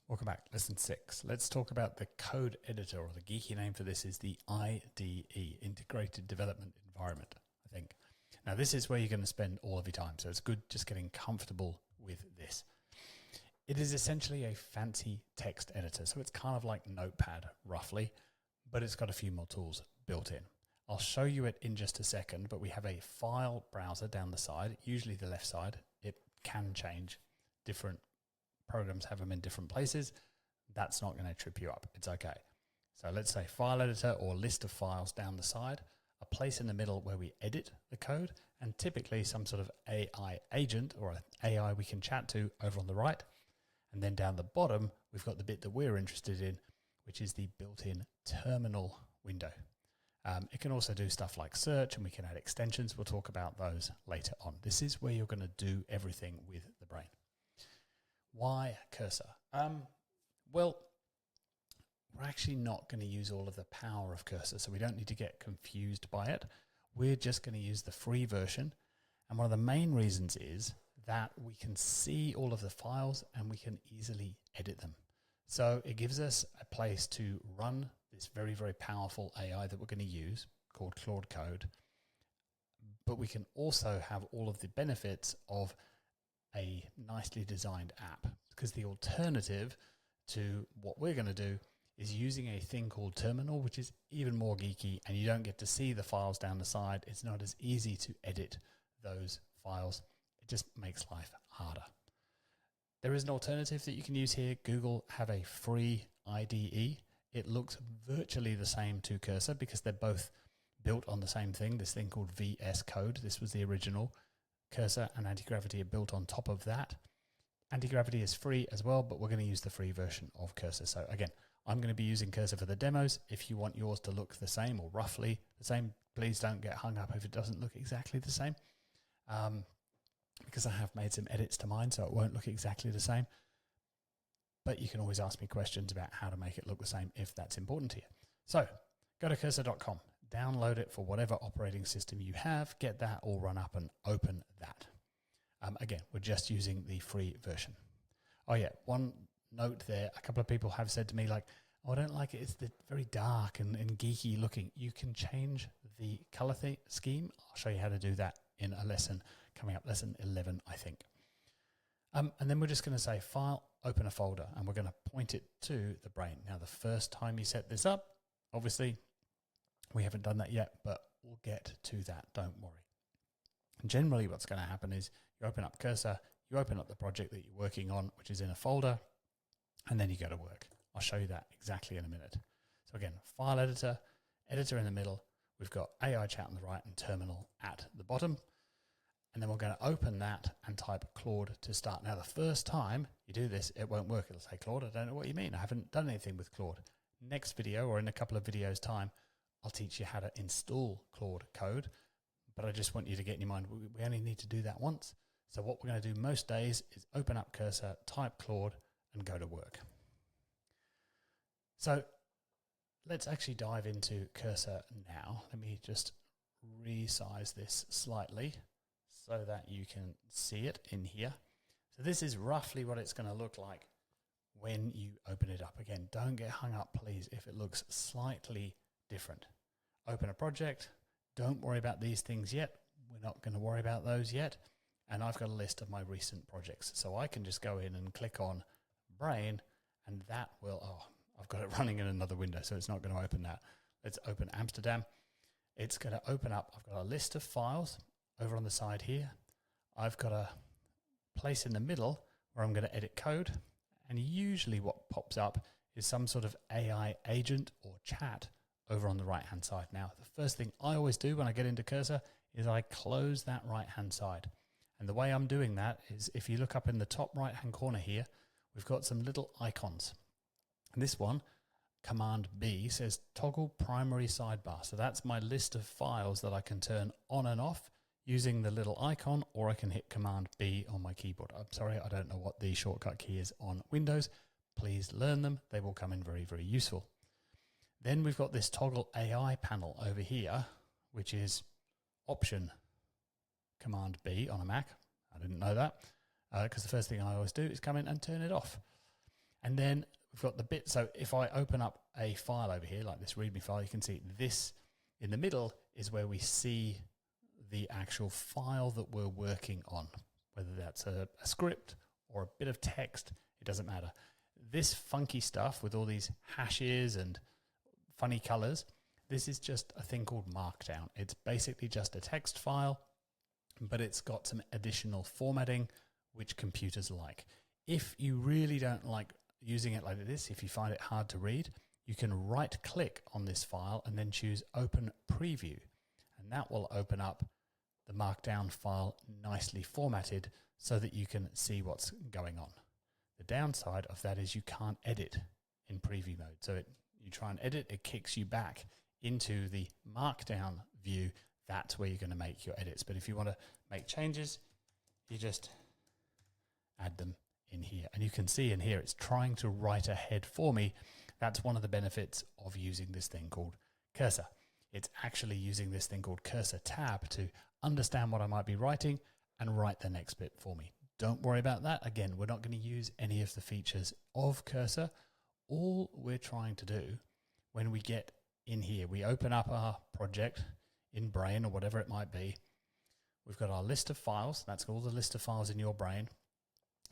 Welcome back. Lesson 6. Let's talk about the code editor, or the geeky name for this is the IDE, Integrated Development Environment, I think. Now, this is where you're going to spend all of your time, so it's good just getting comfortable with this. It is essentially a fancy text editor, so it's kind of like Notepad, roughly, but it's got a few more tools built in. I'll show you it in just a second, but we have a file browser down the side, usually the left side. It can change. Different programs have them in different places. That's not going to trip you up. It's okay. So let's say file editor or list of files down the side, a place in the middle where we edit the code, and typically some sort of AI agent or an AI we can chat to over on the right. And then down the bottom, we've got the bit that we're interested in, which is the built-in terminal window. It can also do stuff like search, and we can add extensions. We'll talk about those later on. This is where you're going to do everything with the brain. Why cursor? Well, we're actually not going to use all of the power of cursor, so we don't need to get confused by it. We're just going to use the free version. And one of the main reasons is that we can see all of the files and we can easily edit them. So it gives us a place to run this very, very powerful AI that we're going to use called Claude Code. But we can also have all of the benefits of a nicely designed app, because the alternative to what we're going to do is using a thing called terminal, which is even more geeky, and you don't get to see the files down the side. It's not as easy to edit those files. It just makes life harder. There is an alternative that you can use here. Google have a free IDE. It looks virtually the same to Cursor because they're both built on the same thing, this thing called VS Code. This was the original. Cursor and Anti-Gravity are built on top of that. Anti-Gravity is free as well, but we're going to use the free version of Cursor. So again, I'm going to be using Cursor for the demos. If you want yours to look the same or roughly the same, please don't get hung up if it doesn't look exactly the same. Because I have made some edits to mine, so it won't look exactly the same. But you can always ask me questions about how to make it look the same if that's important to you. So go to cursor.com, download it for whatever operating system you have, get that all run up and open that. Again, we're just using the free version. Oh yeah, one note there. A couple of people have said to me like, oh, I don't like it. It's very dark and geeky looking. You can change the color scheme. I'll show you how to do that in a lesson coming up, lesson 11, I think. And then we're just going to say file, open a folder, and we're going to point it to the brain. Now, the first time you set this up, obviously, we haven't done that yet, but we'll get to that. Don't worry. And generally, what's going to happen is you open up Cursor, you open up the project that you're working on, which is in a folder, and then you go to work. I'll show you that exactly in a minute. So again, file editor, editor in the middle. We've got AI chat on the right and terminal at the bottom. And then we're going to open that and type Claude to start. Now, the first time you do this, it won't work. It'll say, Claude, I don't know what you mean. I haven't done anything with Claude. Next video, or in a couple of videos' time, I'll teach you how to install Claude Code. But I just want you to get in your mind, we only need to do that once. So what we're going to do most days is open up Cursor, type Claude, and go to work. So let's actually dive into Cursor now. Let me just resize this slightly so that you can see it in here. So this is roughly what it's going to look like when you open it up. Again, don't get hung up, please, if it looks slightly different. Open a project. Don't worry about these things yet. We're not going to worry about those yet. And I've got a list of my recent projects. So I can just go in and click on Brain, and that will, I've got it running in another window, so it's not going to open that. Let's open Amsterdam. It's going to open up. I've got a list of files over on the side here. I've got a place in the middle where I'm going to edit code. And usually what pops up is some sort of AI agent or chat over on the right-hand side. Now, the first thing I always do when I get into Cursor is I close that right-hand side. And the way I'm doing that is if you look up in the top right-hand corner here, we've got some little icons. And this one, Command B, says toggle primary sidebar. So that's my list of files that I can turn on and off using the little icon, or I can hit Command B on my keyboard. I'm sorry, I don't know what the shortcut key is on Windows. Please learn them. They will come in very, very useful. Then we've got this toggle AI panel over here, which is Option Command B on a Mac. I didn't know that because the first thing I always do is come in and turn it off. And then we've got the bit. So if I open up a file over here, like this README file, you can see this in the middle is where we see the actual file that we're working on, whether that's a script or a bit of text, it doesn't matter. This funky stuff with all these hashes and funny colors, this is just a thing called Markdown. It's basically just a text file, but it's got some additional formatting, which computers like. If you really don't like using it like this, if you find it hard to read, you can right click on this file and then choose Open Preview. And that will open up the Markdown file nicely formatted so that you can see what's going on. The downside of that is you can't edit in preview mode. So you try and edit, it kicks you back into the Markdown view. That's where you're going to make your edits. But if you want to make changes, you just add them in here. And you can see in here, it's trying to write ahead for me. That's one of the benefits of using this thing called Cursor. It's actually using this thing called Cursor tab to understand what I might be writing and write the next bit for me. Don't worry about that. Again, we're not going to use any of the features of Cursor. All we're trying to do when we get in here, we open up our project in Brain or whatever it might be. We've got our list of files. That's all the list of files in your brain.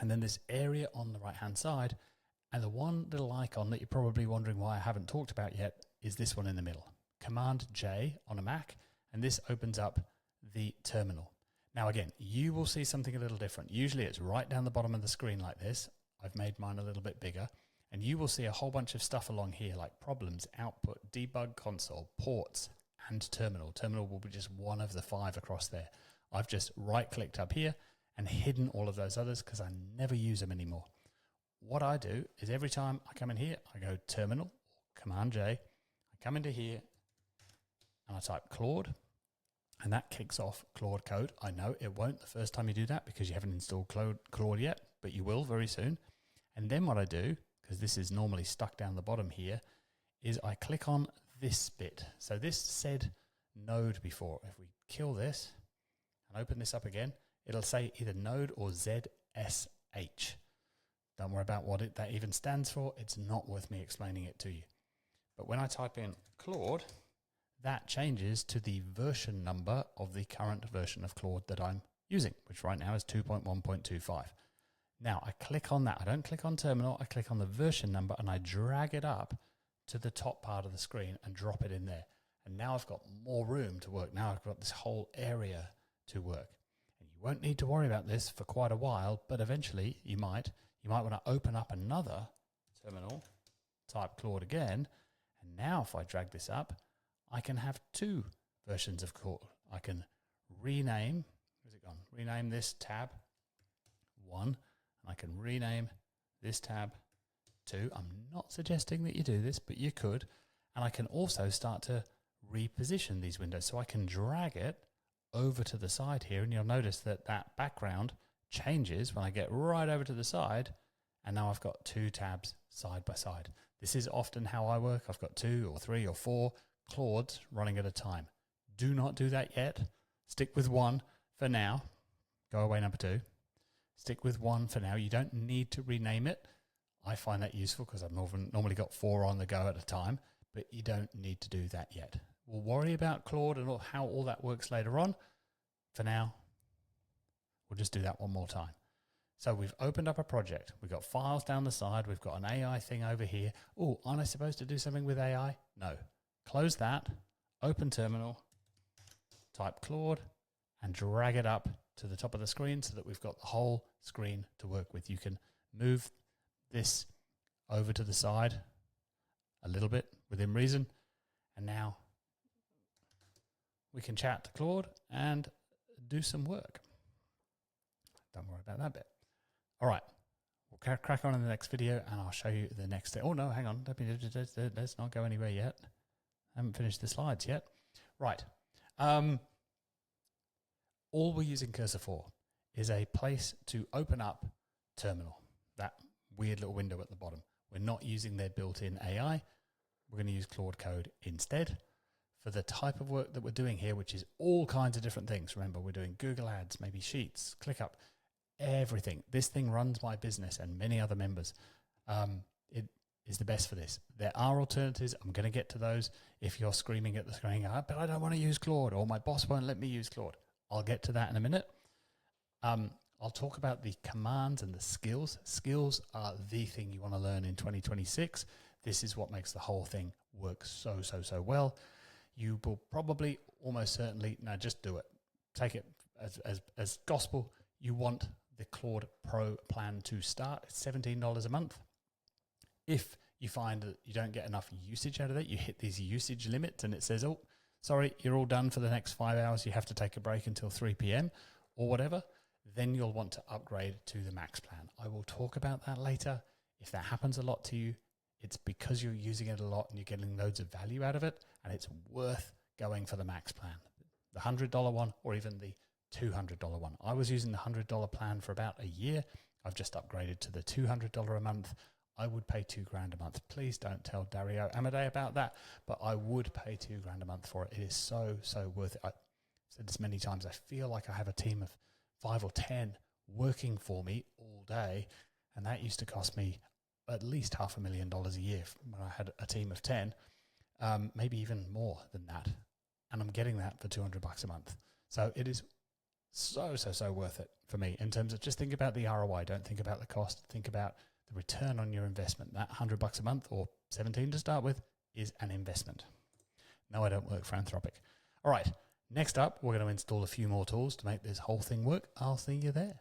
And then this area on the right-hand side, and the one little icon that you're probably wondering why I haven't talked about yet is this one in the middle. Command J on a Mac, and this opens up the terminal. Now again, you will see something a little different. Usually it's right down the bottom of the screen like this. I've made mine a little bit bigger, and you will see a whole bunch of stuff along here like problems, output, debug console, ports, and terminal. Terminal will be just one of the 5 across there. I've just right-clicked up here and hidden all of those others because I never use them anymore. What I do is every time I come in here, I go Terminal, Command J, I come into here and I type Claude, and that kicks off Claude Code. I know it won't the first time you do that because you haven't installed Claude yet, but you will very soon. And then what I do, because this is normally stuck down the bottom here, is I click on this bit. So this said Node before. If we kill this and open this up again, it'll say either Node or ZSH. Don't worry about what that even stands for. It's not worth me explaining it to you. But when I type in Claude, that changes to the version number of the current version of Claude that I'm using, which right now is 2.1.25. Now I click on that. I don't click on Terminal. I click on the version number and I drag it up to the top part of the screen and drop it in there. And now I've got more room to work. Now I've got this whole area to work. And you won't need to worry about this for quite a while, but eventually you might. You might want to open up another terminal, type Claude again, and now if I drag this up, I can have 2 versions of Claude. I can rename, where's it gone? Rename this tab 1, and I can rename this tab 2. I'm not suggesting that you do this, but you could. And I can also start to reposition these windows. So I can drag it over to the side here, and you'll notice that that background changes when I get right over to the side, and now I've got 2 tabs side by side. This is often how I work. I've got 2 or 3 or 4 Claudes running at a time. Do not do that yet. Stick with 1 for now. Go away number 2. Stick with 1 for now. You don't need to rename it. I find that useful because I've normally got 4 on the go at a time, but you don't need to do that yet. We'll worry about Claude and how all that works later on. For now, we'll just do that one more time. So we've opened up a project. We've got files down the side. We've got an AI thing over here. Oh, aren't I supposed to do something with AI? No. Close that, open Terminal, type Claude, and drag it up to the top of the screen so that we've got the whole screen to work with. You can move this over to the side a little bit within reason. And now we can chat to Claude and do some work. Don't worry about that bit. All right, we'll crack on in the next video and I'll show you the next step. Oh no, hang on, let's not go anywhere yet. I haven't finished the slides yet. Right, all we're using Cursor for is a place to open up Terminal, that weird little window at the bottom. We're not using their built-in AI. We're going to use Claude Code instead for the type of work that we're doing here, which is all kinds of different things. Remember, we're doing Google Ads, maybe Sheets, ClickUp, everything. This thing runs my business and many other members. it is the best for this. There are alternatives. I'm going to get to those. If you're screaming at the screen, but I don't want to use Claude, or my boss won't let me use Claude. I'll get to that in a minute. I'll talk about the commands and the skills. Skills are the thing you want to learn in 2026. This is what makes the whole thing work so well. You will probably, almost certainly, no, just do it. Take it as gospel. You want the Claude Pro plan to start. It's $17 a month. If you find that you don't get enough usage out of it, you hit these usage limits and it says, oh, sorry, you're all done for the next 5 hours. You have to take a break until 3 p.m. or whatever. Then you'll want to upgrade to the max plan. I will talk about that later. If that happens a lot to you, it's because you're using it a lot and you're getting loads of value out of it, and it's worth going for the max plan, the $100 one or even the $200 one. I was using the $100 plan for about a year. I've just upgraded to the $200 a month. I would pay $2,000 a month. Please don't tell Dario Amade about that, but I would pay $2,000 a month for it. It is so worth it. I've said this many times. I feel like I have a team of 5 or 10 working for me all day, and that used to cost me at least $500,000 a year when I had a team of 10, maybe even more than that, and I'm getting that for $200 a month. So it is so worth it for me in terms of just think about the ROI. Don't think about the cost. Think about the return on your investment. That $100 a month or 17 to start with is an investment. No, I don't work for Anthropic. All right. Next up, we're going to install a few more tools to make this whole thing work. I'll see you there.